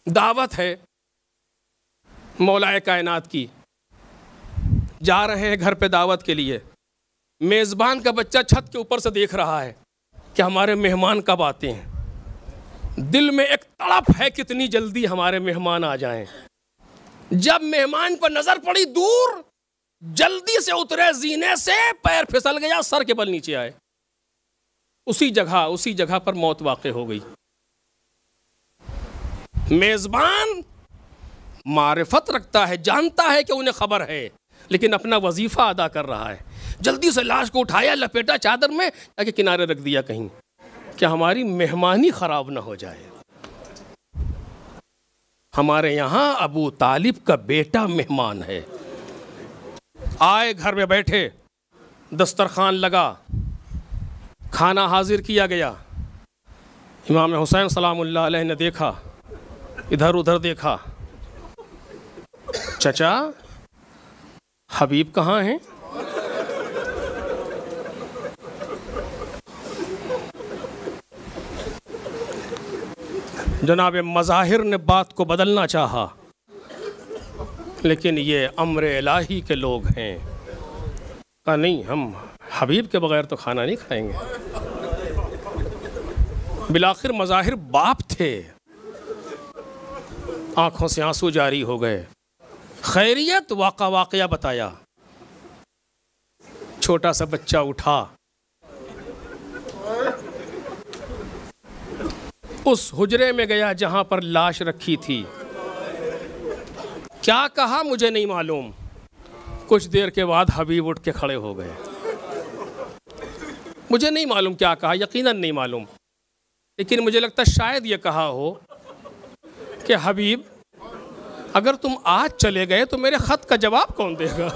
दावत है मौलाए कायनात की, जा रहे हैं घर पे दावत के लिए। मेज़बान का बच्चा छत के ऊपर से देख रहा है कि हमारे मेहमान कब आते हैं। दिल में एक तड़प है कितनी जल्दी हमारे मेहमान आ जाएं। जब मेहमान पर नजर पड़ी दूर, जल्दी से उतरे जीने से, पैर फिसल गया, सर के बल नीचे आए। उसी जगह पर मौत वाक़ई हो गई। मेज़बान मारिफत रखता है, जानता है कि उन्हें खबर है, लेकिन अपना वजीफा अदा कर रहा है। जल्दी से लाश को उठाया, लपेटा चादर में, ताकि किनारे रख दिया कहीं कि हमारी मेहमानी खराब ना हो जाए। हमारे यहाँ अबू तालिब का बेटा मेहमान है। आए, घर में बैठे, दस्तरखान लगा, खाना हाजिर किया गया। इमाम हुसैन सलामुल्लाह अलैह ने देखा, इधर उधर देखा, चचा हबीब कहाँ हैं? जनाब मज़ाहिर ने बात को बदलना चाहा, लेकिन ये अम्र इलाही के लोग हैं। कहा नहीं, हम हबीब के बगैर तो खाना नहीं खाएंगे। बिलाखिर मज़ाहिर बाप थे, आंखों से आंसू जारी हो गए। खैरियत वाक़या बताया। छोटा सा बच्चा उठा, उस हुजरे में गया जहां पर लाश रखी थी। क्या कहा मुझे नहीं मालूम। कुछ देर के बाद हबीब उठ के खड़े हो गए। मुझे नहीं मालूम क्या कहा, यकीनन नहीं मालूम, लेकिन मुझे लगता है शायद ये कहा हो कि हबीब अगर तुम आज चले गए तो मेरे खत का जवाब कौन देगा?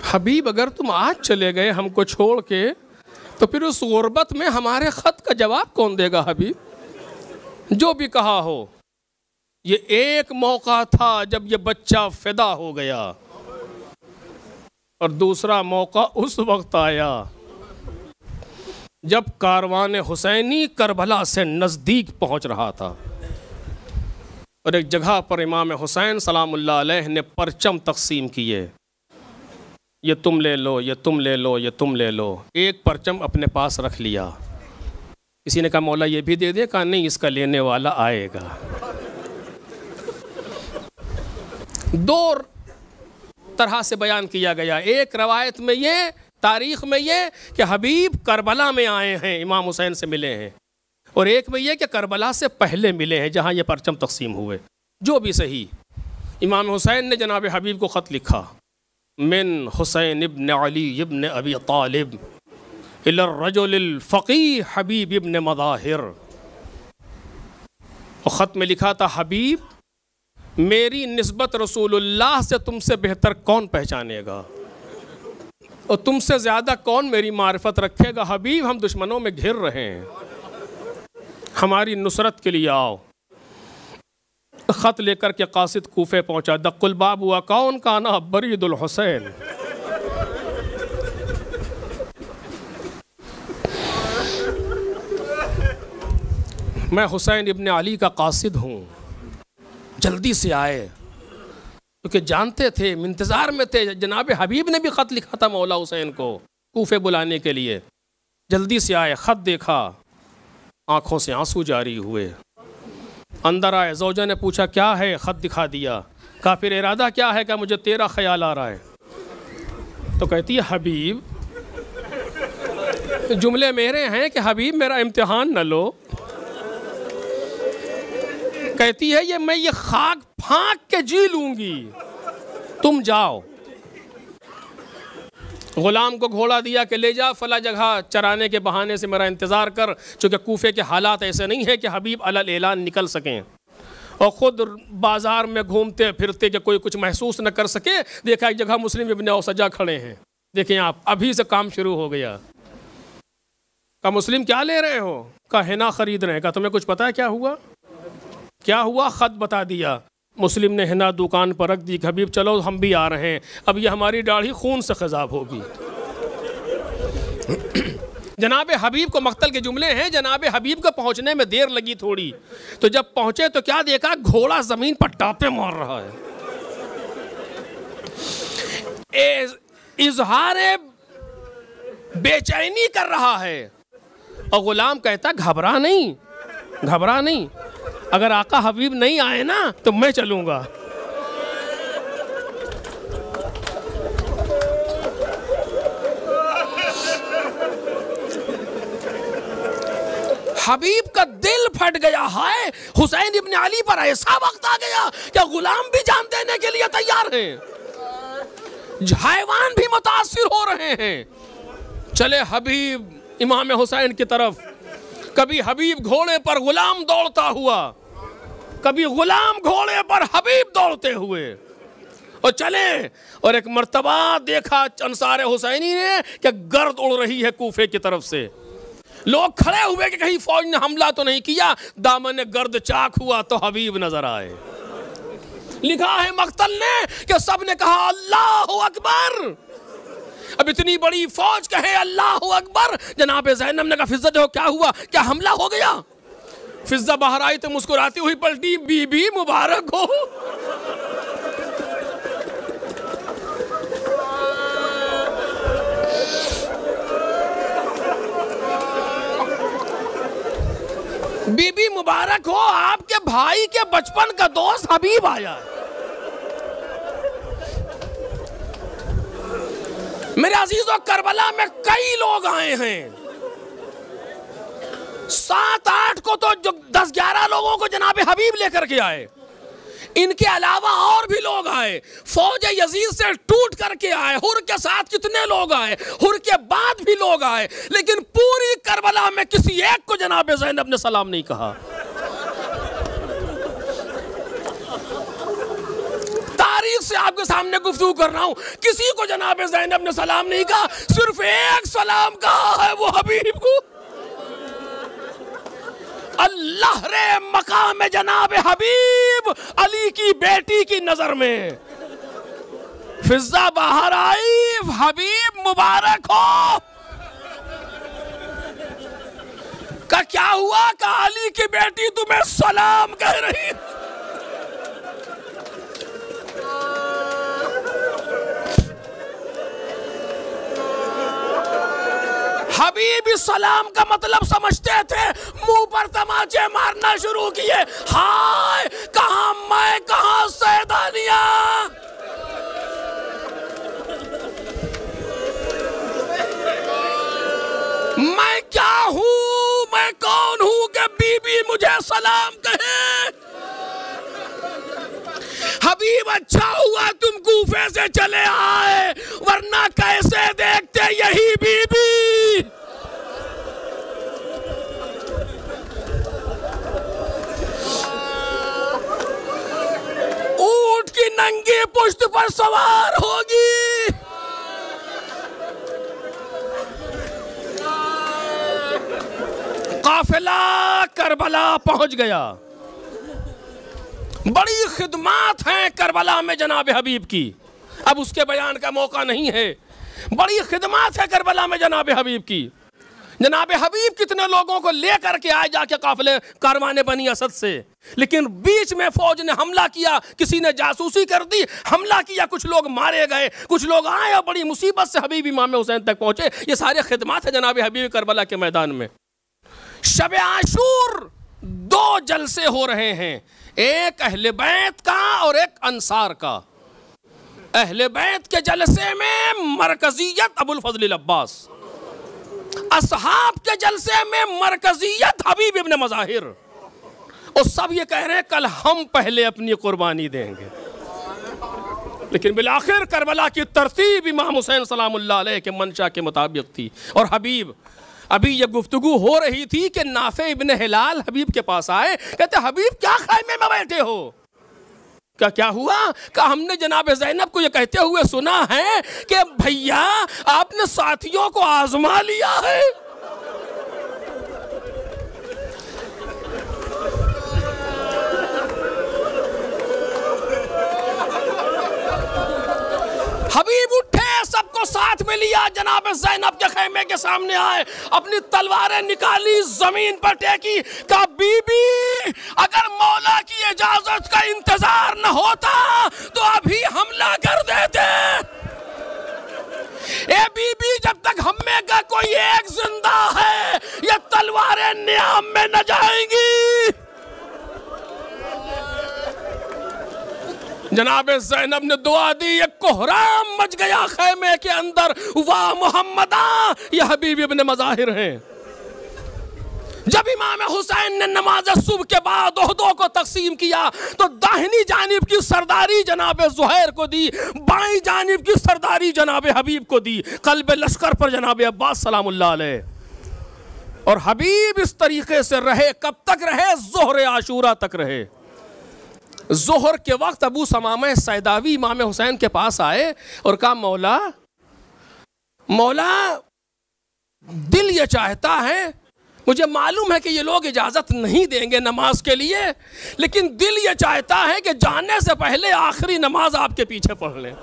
हबीब अगर तुम आज चले गए हमको छोड़ के, तो फिर उस गुर्बत में हमारे खत का जवाब कौन देगा? हबीब, जो भी कहा हो, ये एक मौका था जब ये बच्चा फिदा हो गया, और दूसरा मौका उस वक्त आया जब कारवान हुसैनी करबला से नज़दीक पहुंच रहा था, और एक जगह पर इमाम हुसैन सलामुल्लाह अलैह ने परचम तकसीम किए। ये तुम ले लो, ये तुम ले लो, ये तुम ले लो। एक परचम अपने पास रख लिया। किसी ने कहा मौला ये भी दे दे। कहा नहीं, इसका लेने वाला आएगा। दो तरह से बयान किया गया। एक रवायत में ये, तारीख में ये कि हबीब करबला में आए हैं, इमाम हुसैन से मिले हैं, और एक में ये कि करबला से पहले मिले हैं जहाँ ये परचम तकसीम हुए। जो भी सही, इमाम हुसैन ने जनाब हबीब को ख़त लिखा, मिन हुसैन इब्न अली इब्न अबी तालिब इलर रजुलिल फ़क़ीह हबीब इब्न मज़ाहिर। और ख़त में लिखा था, हबीब मेरी निस्बत रसूलुल्लाह से तुमसे बेहतर कौन पहचानेगा, और तुमसे ज़्यादा कौन मेरी मारिफत रखेगा। हबीब हम दुश्मनों में घिर रहे हैं, हमारी नुसरत के लिए आओ। ख़त लेकर के कासिद कूफे पहुंचा। दक्कुल बाब हुआ, कौन का ना बरीदुल हुसैन। मैं हुसैन इब्न अली का कासिद हूँ, जल्दी से आए, क्योंकि जानते थे, इंतज़ार में थे। जनाब हबीब ने भी ख़त लिखा था मौला हुसैन को कूफे बुलाने के लिए। जल्दी से आए, ख़त देखा, आँखों से आंसू जारी हुए। अंदर आए, ज़ौजा ने पूछा क्या है, ख़त दिखा दिया। कहा फिर इरादा क्या है? क्या मुझे तेरा ख्याल आ रहा है। तो कहती है हबीब, जुमले मेरे हैं कि हबीब मेरा इम्तिहान न लो। कहती है मैं ये खाक फांक के जी लूंगी, तुम जाओ। गुलाम को घोड़ा दिया कि ले जा फला जगह चराने के बहाने से मेरा इंतज़ार कर, चूँकि कूफे के हालात ऐसे नहीं है कि हबीब अलल ऐलान निकल सकें, और ख़ुद बाज़ार में घूमते फिरते कि कोई कुछ महसूस न कर सके। देखा एक जगह मुस्लिम इब्न औसजा खड़े हैं, देखें आप, अभी से काम शुरू हो गया। कहा मुस्लिम क्या ले रहे हो? कहा हिना ख़रीद रहे हैं। कहा तुम्हें कुछ पता है क्या हुआ? क्या हुआ? ख़त बता दिया। मुस्लिम ने हिना दुकान पर रख दी, हबीब चलो हम भी आ रहे हैं, अब ये हमारी दाढ़ी खून से खिजाब होगी। जनाब हबीब को मक्तल के जुमले हैं, जनाब हबीब को पहुंचने में देर लगी थोड़ी, तो जब पहुंचे तो क्या देखा, घोड़ा जमीन पर टापे मार रहा है, इजहार बेचैनी कर रहा है। और गुलाम कहता घबरा नहीं, घबरा नहीं, अगर आका हबीब नहीं आए ना तो मैं चलूंगा। हबीब का दिल फट गया है, हुसैन इब्न अली पर ऐसा वक्त आ गया कि गुलाम भी जान देने के लिए तैयार हैं, हैवान भी मुतासिर हो रहे हैं। चले हबीब इमाम हुसैन की तरफ, कभी हबीब घोड़े पर गुलाम दौड़ता हुआ, कभी गुलाम घोड़े पर हबीब दौड़ते हुए, और चले। और एक मर्तबा देखा अंसार हुसैनी ने कि गर्द उड़ रही है कूफे की तरफ से, लोग खड़े हुए कि कहीं फौज ने हमला तो नहीं किया, दामन गर्द चाक हुआ तो हबीब नजर आए। लिखा है मक्तल ने कि सब ने कहा अल्लाहु अकबर। अब इतनी बड़ी फौज कहे अल्लाहु अकबर, जनाब ज़ैनब ने कहा फिज़्ज़ा देखो क्या हुआ, क्या हमला हो गया। फिज़्ज़ा बाहर आई तो मुस्कुराती हुई पलटी, बीबी मुबारक हो। बीबी मुबारक हो, आपके भाई के बचपन का दोस्त हबीब आया है। मेरे अजीजों, करबला में कई लोग आए हैं, 7-8 को तो जो 10-11 लोगों को जनाब हबीब लेकर के आए, इनके अलावा और भी लोग आए, फौज यजीद से टूट करके आए, हुर के साथ कितने लोग आए, हुर के बाद भी लोग आए, लेकिन पूरी करबला में किसी एक को जनाब ज़ैनब ने सलाम नहीं कहा। तारीख से आपके सामने गुफ्तगू कर रहा हूं, किसी को जनाब ज़ैनब ने सलाम नहीं कहा, सिर्फ एक सलाम कहा है, वो हबीब को। अल्लाह रे मकाम जनाब हबीब अली की बेटी की नजर में। फिज़्ज़ा बाहर आई, हबीब मुबारक हो। का क्या हुआ, का अली की बेटी तुम्हें सलाम कह रही। हबीब इस सलाम का मतलब समझते थे, मुंह पर तमाचे मारना शुरू किए, हाय कहां मैं कहां सैदानिया। मैं क्या हूं, मैं कौन हूं कि बीबी मुझे सलाम कहे। हबीब अच्छा हुआ तुम कूफे से चले आए, वरना कैसे देखते यही बीबी। ऊंट की नंगी पुश्त पर सवार होगी। काफिला करबला पहुंच गया। बड़ी खिदमत हैं करबला में जनाब हबीब की, अब उसके बयान का मौका नहीं है। बड़ी खिदमत है करबला में जनाब हबीब की। जनाब हबीब कितने लोगों को लेकर के आए जाके काफिले कारवाने बनी असद से, लेकिन बीच में फौज ने हमला किया, किसी ने जासूसी कर दी, हमला किया, कुछ लोग मारे गए, कुछ लोग आए और बड़ी मुसीबत से हबीब इमाम हुसैन तक पहुंचे। ये सारे खिदमत है जनाब हबीब करबला के मैदान में। शब आशूर 2 जलसे हो रहे हैं, एक अहले बैत का और एक अंसार का। अहले बैत के जलसे में मरकजियत अबुल फजल अब्बास, असहाब के जलसे में मरकजियत हबीब इब्न मज़ाहिर, और सब ये कह रहे हैं कल हम पहले अपनी कुर्बानी देंगे। लेकिन बिलाखिर करबला की तरतीब इमाम हुसैन सलामुल्लाह अलैह के मंशा के मुताबिक थी। और हबीब, अभी ये गुफ्तगू हो रही थी कि नाफे इब्न हिलाल हबीब के पास आए, कहते हबीब क्या खाइमे में बैठे हो, क्या हुआ। का हमने जनाब ज़ैनब को ये कहते हुए सुना है कि भैया आपने साथियों को आजमा लिया है। हबीब उठे, सबको साथ में लिया, जनाब ज़ैनब के खेमे के सामने आए, अपनी तलवारें निकाली, जमीन पर टेकी, कहा बीबी अगर मौला की इजाजत का इंतजार न होता तो अभी हमला कर देते। ए बीबी जब तक हम में का कोई एक जिंदा है ये तलवारें नियाम में न जाएंगी। जनाब ज़ैनब ने दुआ दी, एक कोहराम मच गया खेमे के अंदर, वाह मोहम्मदा ये हबीब इब्न मज़ाहिर हैं। जब इमाम हुसैन ने नमाज सुबह के बाद ओहदों को तकसीम किया तो दाहिनी जानिब की सरदारी जनाब ज़ुहैर को दी, बाईं जानिब की सरदारी जनाब हबीब को दी, क़ल्ब लश्कर पर जनाब अब्बास सलामुल्लाह अलैह। और हबीब इस तरीके से रहे, कब तक रहे? ज़ोहर आशूरा तक रहे। ज़ोहर के वक्त अबू समामा सैदावी इमाम हुसैन के पास आए और कहा मौला मौला दिल ये चाहता है, मुझे मालूम है कि ये लोग इजाज़त नहीं देंगे नमाज के लिए, लेकिन दिल ये चाहता है कि जाने से पहले आखिरी नमाज आपके पीछे पढ़ लें।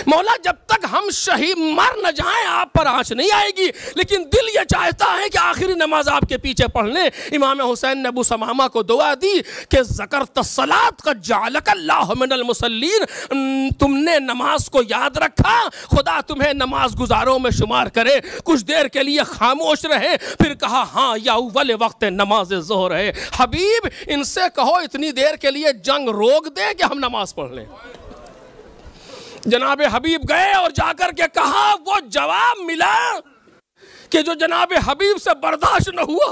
मौला जब तक हम शहीद मर न जाएं आप पर आँच नहीं आएगी, लेकिन दिल ये चाहता है कि आखिरी नमाज आपके पीछे पढ़ लें। इमाम हुसैन ने अबू समामा को दुआ दी कि ज़करत सलात का जालकल्लाहु मिनल मुसल्लीन, तुमने नमाज को याद रखा, खुदा तुम्हें नमाज गुजारों में शुमार करे। कुछ देर के लिए खामोश रहे, फिर कहा हाँ या अव्वल वक्त नमाज ज़ोहर है। हबीब इनसे कहो इतनी देर के लिए जंग रोक दे कि हम नमाज पढ़ लें। जनाब हबीब गए और जाकर के कहा, वो जवाब मिला कि जो जनाब हबीब से बर्दाश्त न हुआ।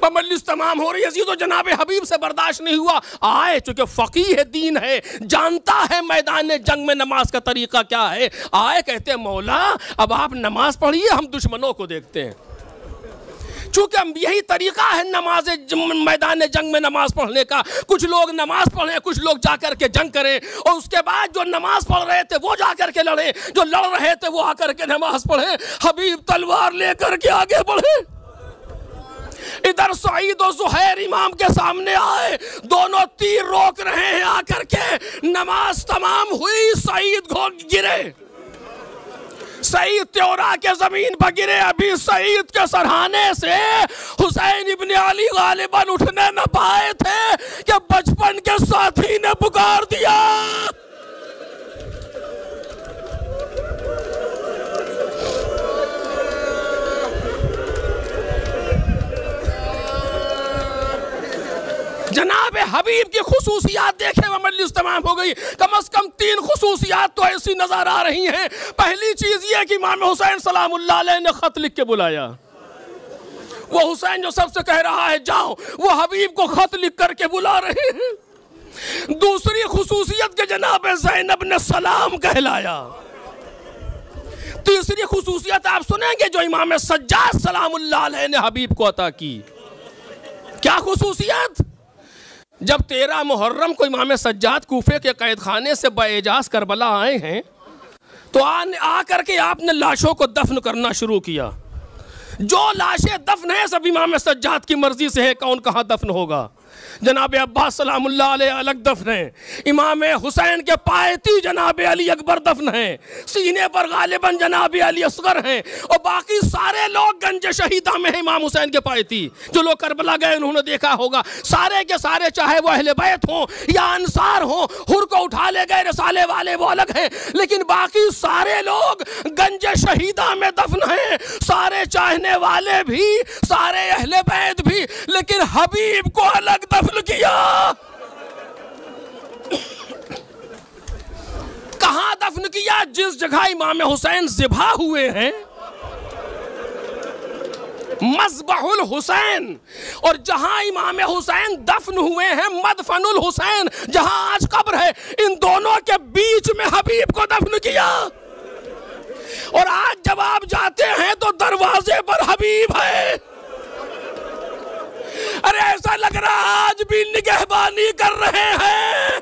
मजलिस तमाम हो रही है तो जनाब हबीब से बर्दाश्त नहीं हुआ, आए चूंकि फ़कीह दीन है, जानता है मैदान जंग में नमाज का तरीका क्या है, आए कहते मौला अब आप नमाज पढ़िए, हम दुश्मनों को देखते हैं। चूंकि यही तरीका है नमाज मैदान जंग में नमाज पढ़ने का, कुछ लोग नमाज पढ़ें, कुछ लोग जाकर के जंग करें, और उसके बाद जो नमाज पढ़ रहे थे वो जाकर के लड़े, जो लड़ रहे थे वो आकर के नमाज पढ़े। हबीब तलवार लेकर के आगे बढ़े, इधर सईद और ज़ुहैर इमाम के सामने आए, दोनों तीर रोक रहे हैं आकर के। नमाज तमाम हुई, सईद गिरे, सईद त्योरा के जमीन पर गिरे। अभी सईद के सरहाने से हुसैन इब्न अली गालिबन उठने न पाए थे कि बचपन के साथी ने पुकार दिया, जनाब हबीब की खुसूसियात देखे हुए मजलिस तमाम हो गई। कम से कम 3 खुसूसियात तो ऐसी नजर आ रही हैं। पहली चीज ये कि इमाम हुसैन सलामुल्लाह अलैह ने खत लिख के बुलाया। वो हुसैन जो सबसे कह रहा है जाओ, वो हबीब को खत लिख करके बुला रहे हैं। दूसरी खुसूसियत के जनाब ज़ैनब ने सलाम कहलाया। तीसरी खुसूसियत आप सुनेंगे जो इमाम सज्जाद सलामुल्लाह अलैह ने हबीब को अता की। क्या खुसूसियत? जब 13 मुहर्रम को इमाम सज्जाद कूफे के कैद खाने से बाएजाज करबला आए हैं तो आकर के आपने लाशों को दफन करना शुरू किया। जो लाशें दफन है सब इमाम सज्जाद की मर्जी से है, कौन कहाँ दफन होगा। जनाब अब्बास सलामुल्लाह अलैह अलग दफन है, इमाम हुसैन के पायती जनाब अली अकबर दफन है, सीने पर गालिबन जनाब अली असगर हैं, और बाकी सारे लोग गंज शहीदा में है इमाम हुसैन के पायती। जो लोग करबला गए उन्होंने देखा होगा, सारे के सारे चाहे वो अहले बैत हों या अंसार हों, हुर को उठा ले गए रसाले वाले वो अलग हैं, लेकिन बाकी सारे लोग गंज शहीदा में दफन हैं, सारे चाहने वाले भी, सारे अहले बैत भी, लेकिन हबीब को अलग दफन किया। कहां दफन किया? जिस जगह इमाम हुसैन ज़िबा हुए हैं, मज़बहुल हुसैन, और जहां इमाम हुसैन दफन हुए हैं मदफनुल हुसैन, जहां आज कब्र है, इन दोनों के बीच में हबीब को दफन किया। और आज जब आप जाते हैं तो दरवाजे पर हबीब है। अरे ऐसा लग रहा आज भी निगहबानी कर रहे हैं।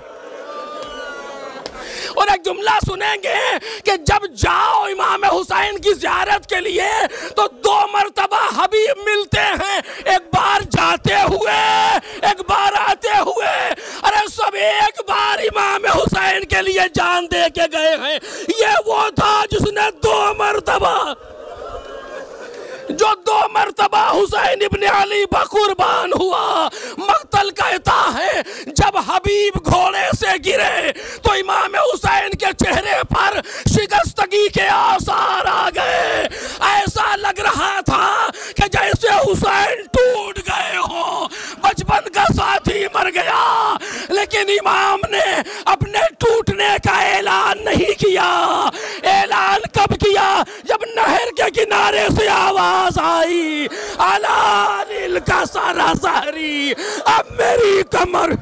और एक जुमला सुनेंगे कि जब जाओ इमाम हुसैन की ज़ियारत के लिए तो 2 मरतबा हबीब मिलते हैं, एक बार जाते हुए, एक बार आते हुए। अरे सब एक बार इमाम हुसैन हुसैन के लिए जान दे के गए हैं। ये वो था जिसने 2 मरतबा, जो 2 मरतबा हुसैन इब्ने अली पर कुर्बान हुआ। मक्तल कहता है जब हबीब घोड़े से गिरे तो इमाम हुसैन के चेहरे पर शिकस्तगी के आसार आ गए। ऐसा लग रहा था कि जैसे हुसैन टूट गए हो, बचपन का साथी मर गया। लेकिन इमाम ने अपने टूटने का ऐलान नहीं किया। ऐलान कब किया? जब नहर के किनारे से आवाज आई, अलानिल का सारा सहरी, अब मेरी कमर